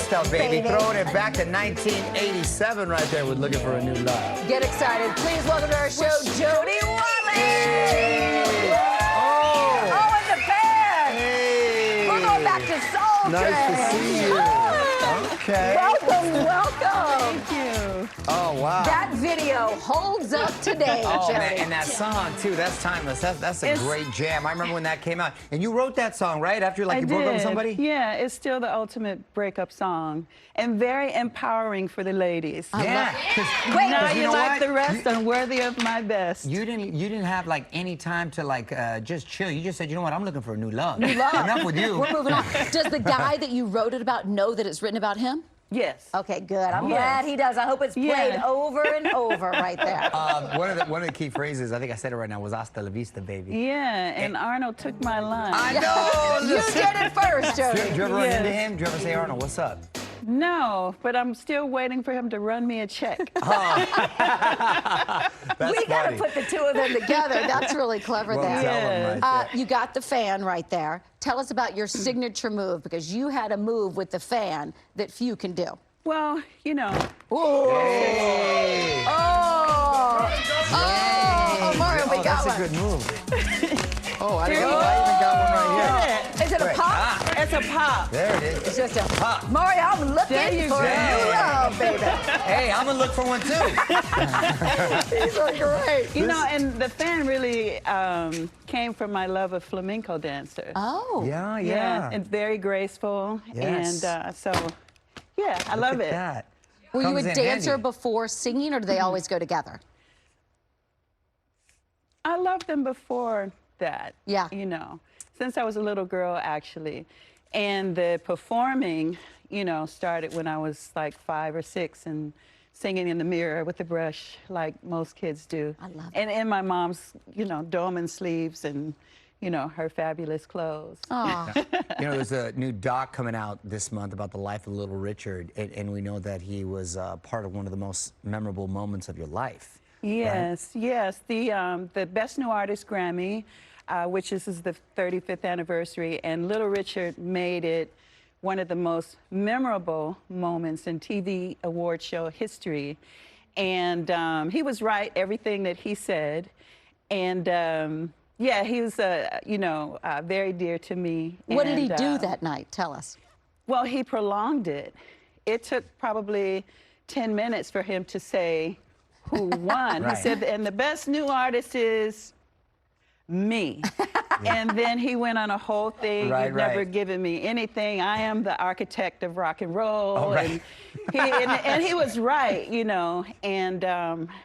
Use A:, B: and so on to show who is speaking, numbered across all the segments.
A: stuff, baby. Throwing it back to 1987 right there with Looking for a New Love.
B: Get excited. Please welcome to our show, Jody Watley!
A: Hey.
B: Oh, and the fan!
A: Hey.
B: We're going back to Soul
A: Nice to see you. Okay.
B: Welcome, welcome.
C: Thank you.
A: Oh, wow.
B: That video holds up today,
A: Oh,
B: Jody.
A: man, and that song, too, that's timeless. That's a great jam. I remember when that came out. And you wrote that song, right? After, like, you broke up with somebody?
C: Yeah, it's still the ultimate breakup song. And very empowering for the ladies.
A: Yeah.
B: Wait,
C: now
A: you
C: you
A: know
C: like
A: what?
C: the rest, I'm worthy of my best.
A: You didn't have, like, any time to, like, just chill. You just said, you know what, I'm looking for a new love.
B: New love.
A: Enough with you.
B: We're moving on. Does the guy that you wrote it about know that it's written about him?
C: Yes.
B: Okay, good. I'm glad he does. I hope it's played over and over right there.
A: One of the key phrases, I think I said it right now, was "Hasta la vista, baby."
C: Yeah, and Arnold took my line.
A: I know.
B: You did it first, Jody.
A: Did you ever run into him? Did you ever say, Arnold, what's up?
C: No, but I'm still waiting for him to run me a check.
B: We got to put the two of them together. That's really clever there.
A: Tell him right there.
B: You got the fan right there. Tell us about your signature move, because you had a move with the fan that few can do.
C: Well, you know.
A: Hey.
B: Oh, Mario, we got
A: That's
B: one.
A: a good move. Oh, I even got one right here.
B: Is it a pop?
C: It's a pop.
A: There it is.
B: It's just a
A: Pop.
B: Mario, I'm looking
C: There you
B: for
C: go.
B: a new love, baby.
A: Hey, I'm gonna look for one too.
B: These are great.
C: You know, and the fan really came from my love of flamenco dancers.
B: Oh.
A: Yeah.
C: And very graceful.
A: Yes.
C: And so, yeah, I love it.
A: That.
B: Were you
A: Comes
B: a
A: in
B: dancer
A: handy.
B: before singing, or do they always go together?
C: I loved them before that.
B: Yeah.
C: You know, since I was a little girl, actually. And the performing, you know, started when I was like 5 or 6 and singing in the mirror with the brush like most kids do.
B: I love it.
C: And in my mom's, you know, Dolman sleeves and, you know, her fabulous clothes.
B: Oh.
A: You know, there's a new doc coming out this month about the life of Little Richard, and we know that he was part of one of the most memorable moments of your life.
C: Yes,
A: right?
C: yes. The Best New Artist Grammy, which is the 35th anniversary, and Little Richard made it one of the most memorable moments in TV award show history. And he was right, everything that he said. And yeah, he was, you know, very dear to me.
B: What did he do that night? Tell us.
C: Well, he prolonged it. It took probably 10 minutes for him to say who won.
A: Right.
C: He said, and the best new artist is me. And then he went on a whole thing.
A: Right,
C: You've never
A: right.
C: given me anything. I am the architect of rock and roll.
A: Oh, right.
C: And he was right, you know. And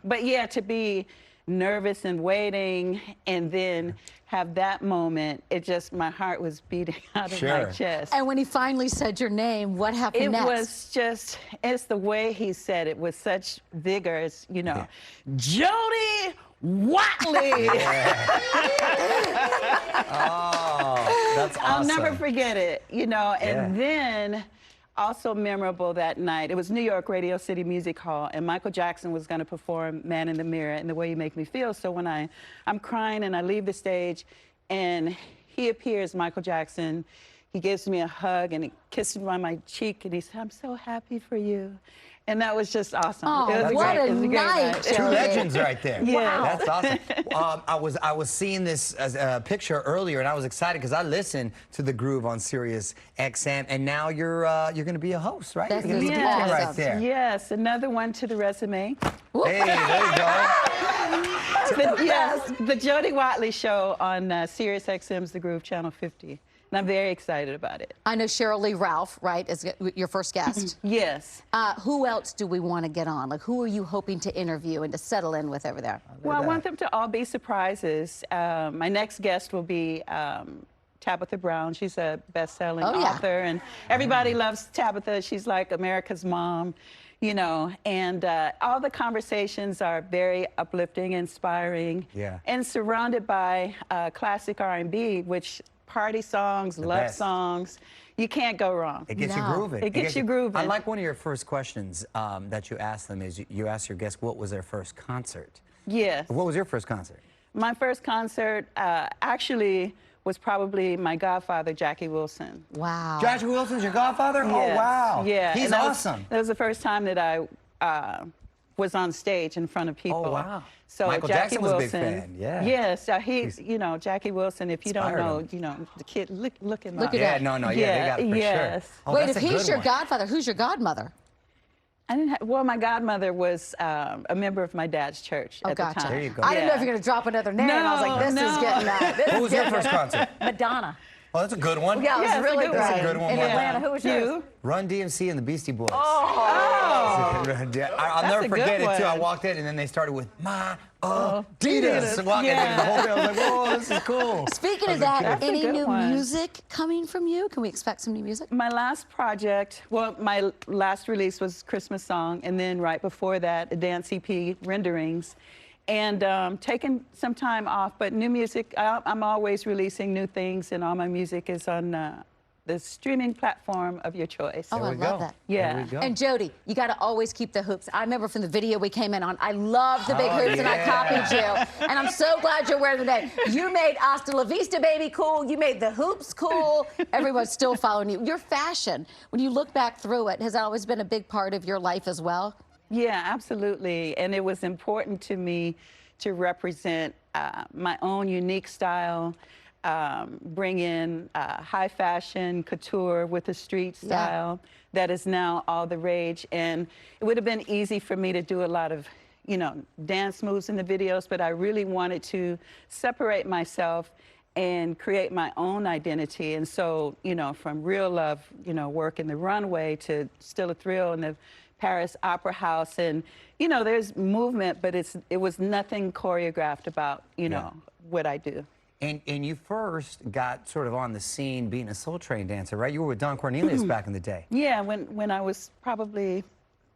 C: but yeah, to be nervous and waiting and then have that moment, it just, my heart was beating out of my chest.
B: And when he finally said your name, what happened next?
C: It was just, it's the way he said it with such vigor. It's, you know, Jody Watley.
A: Oh, that's awesome.
C: I'll never forget it, you know. And then, also memorable that night, it was New York Radio City Music Hall, and Michael Jackson was going to perform Man in the Mirror and The Way You Make Me Feel. So when I'm crying and I leave the stage, and he appears, Michael Jackson, he gives me a hug and he kisses me on my cheek, and he said, "I'm so happy for you." And that was just awesome.
B: Oh,
C: it was
B: what a
C: great
B: night,
A: Two
B: Jody.
A: legends right there.
C: Yeah.
A: That's awesome. I was seeing this picture earlier, and I was excited because I listened to the Groove on Sirius XM, and now you're going to be a host, right?
B: That's
A: You're going to be a
B: awesome.
A: DJ right there.
C: Yes, another one to the resume.
A: Hey, there you go.
C: The Jody Watley Show on Sirius XM's The Groove, Channel 50. And I'm very excited about it.
B: I know Cheryl Lee Ralph, right, is your first guest.
C: Yes.
B: Who else do we want to get on? Like, who are you hoping to interview and to settle in with over there?
C: Well, I want them to all be surprises. My next guest will be Tabitha Brown. She's a best-selling author, and everybody loves Tabitha. She's like America's mom, you know. And all the conversations are very uplifting, inspiring, and surrounded by classic R&B, which party songs, love songs. You can't go wrong.
A: It gets you grooving.
C: It gets you grooving.
A: I like one of your first questions that you asked them is you asked your guests what was their first concert.
C: Yes.
A: What was your first concert?
C: My first concert actually was probably my godfather, Jackie Wilson.
B: Wow.
A: Jackie Wilson's your godfather?
C: Yes.
A: Oh, wow.
C: Yeah.
A: He's
C: and
A: awesome.
C: That was the first time that I was on stage in front of people.
A: Oh, wow.
C: So
A: Michael
C: Jackie
A: Jackson was
C: Wilson,
A: a big fan, yeah.
C: Yes, he's, you know, Jackie Wilson, if you don't
A: Inspired
C: know,
A: him.
C: you know, the kid, look him
B: Look
C: up.
B: at
A: Yeah,
B: that.
A: no, yeah, they got it for
C: yes.
A: sure. Oh,
B: Wait,
A: that's
B: if
A: a
B: he's
A: good
B: your
A: one.
B: godfather, who's your godmother?
C: I didn't well, my godmother was a member of my dad's church
B: Oh,
C: at
B: gotcha.
C: the time.
A: There you go.
B: I didn't know
C: Yeah.
B: if you're going to drop another name. I was like, this
C: No,
B: is
C: no.
B: getting this
A: Who
B: is
A: was your
B: getting-
A: first concert?
D: Madonna.
A: Oh, that's a good one.
B: Yeah, it was
C: Yeah, it's a
B: really
C: good
B: great.
C: one.
A: That's a good one,
B: In
A: Mark.
B: Atlanta, who was yours?
A: Run DMC and the Beastie Boys.
C: Oh.
A: Yeah, I'll
C: That's
A: never
C: a good
A: forget it, too. I
C: one.
A: walked in, and then they started with, my Adidas.
C: Adidas.
A: Walking in,
C: Yeah.
A: the whole day, I was like, whoa, this is cool.
B: Speaking of
A: As a
B: that,
A: kid.
C: That's a
B: any
C: good
B: new
C: one.
B: music coming from you? Can we expect some new music?
C: My last project, well, my last release was Christmas Song, and then right before that, a dance EP, Renderings. And taking some time off, but new music, I'm always releasing new things, and all my music is on the streaming platform of your choice.
B: Oh,
A: There
B: I
A: we
B: love
A: go.
B: that.
C: Yeah.
A: There we go.
B: And Jody, you got to always keep the hoops. I remember from the video we came in on, I love the big
A: Oh,
B: hoops, and I
A: yeah.
B: copied you. And I'm so glad you're wearing them today. You made Hasta La Vista Baby cool. You made the hoops cool. Everyone's still following you. Your fashion, when you look back through it, has that always been a big part of your life as well?
C: Yeah, absolutely. And it was important to me to represent my own unique style, bring in high fashion, couture with a street style that is now all the rage. And it would have been easy for me to do a lot of, you know, dance moves in the videos, but I really wanted to separate myself and create my own identity. And so, you know, from Real Love, you know, work in the runway to Still a Thrill in the Paris Opera House. And, you know, there's movement, but it was nothing choreographed about, you know, what I do.
A: And you first got sort of on the scene being a Soul Train dancer, right? You were with Don Cornelius back in the day.
C: Yeah, when I was probably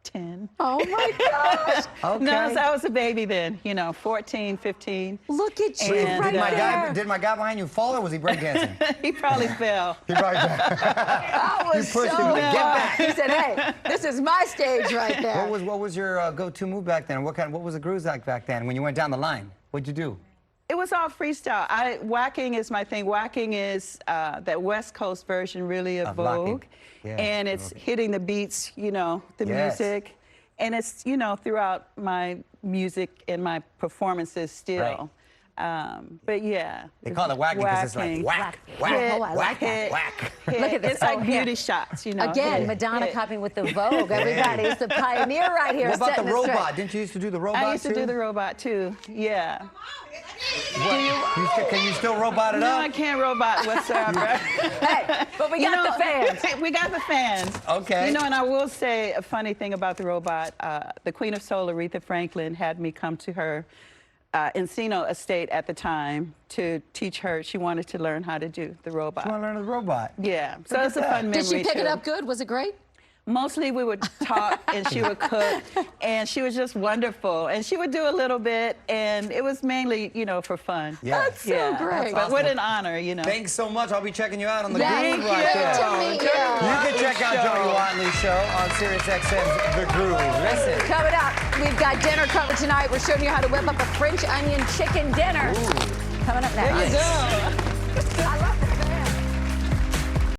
C: 10.
B: Oh my gosh.
A: Okay.
C: No, so I was a baby then, you know, 14, 15.
B: Look at you
C: And,
B: right there.
A: Did my guy behind you fall, or was he breakdancing?
C: He probably fell.
A: He probably
B: I was
A: pushed
B: so
A: him to get
B: hard.
A: back.
B: He said, hey, this is my stage right there.
A: What was your go-to move back then? What was the grooves like back then when you went down the line? What'd you do?
C: It was all freestyle. Whacking is my thing. Whacking is that West Coast version, really, of
A: locking.
C: Vogue.
A: Yeah,
C: And it's hitting the beats, you know, the
A: Yes.
C: music. And it's, you know, throughout my music and my performances still. But yeah.
A: They call it whacking because it's like whack, whack,
C: Hit,
B: Oh, I like that.
C: hit,
A: whack.
C: hit.
B: Look at this.
C: It's like
B: Oh, here.
C: beauty shots, you know.
B: Again,
C: Hit,
B: Madonna
C: hit.
B: copying with the Vogue. Everybody's the pioneer right here.
A: What about the
B: setting it straight.
A: robot? Didn't you used to do the robot
C: I used to
A: too?
C: do the robot too. Yeah.
A: Can you still robot it
C: No,
A: up?
C: I can't robot whatsoever.
B: Hey, but we got the fans.
C: We got the fans.
A: Okay.
C: You know, and I will say a funny thing about the robot. The Queen of Soul, Aretha Franklin, had me come to her Encino estate at the time to teach her. She wanted to learn how to do the robot.
A: You want to learn the robot?
C: Yeah. So it's a fun memory
B: Did she pick
C: too.
B: it up good? Was it great?
C: Mostly we would talk and she would cook, and she was just wonderful. And she would do a little bit, and it was mainly, you know, for fun.
A: Yeah.
B: That's so great.
C: But what an honor, you know.
A: Thanks so much. I'll be checking you out on the
B: Thank
A: Groove
B: you.
A: right there.
B: Good to meet you.
A: You can check out Jody Watley Show on Sirius XM's The Groove. Listen.
B: Coming up, we've got dinner covered tonight. We're showing you how to whip up a French onion chicken dinner. Coming up next.
C: There you go.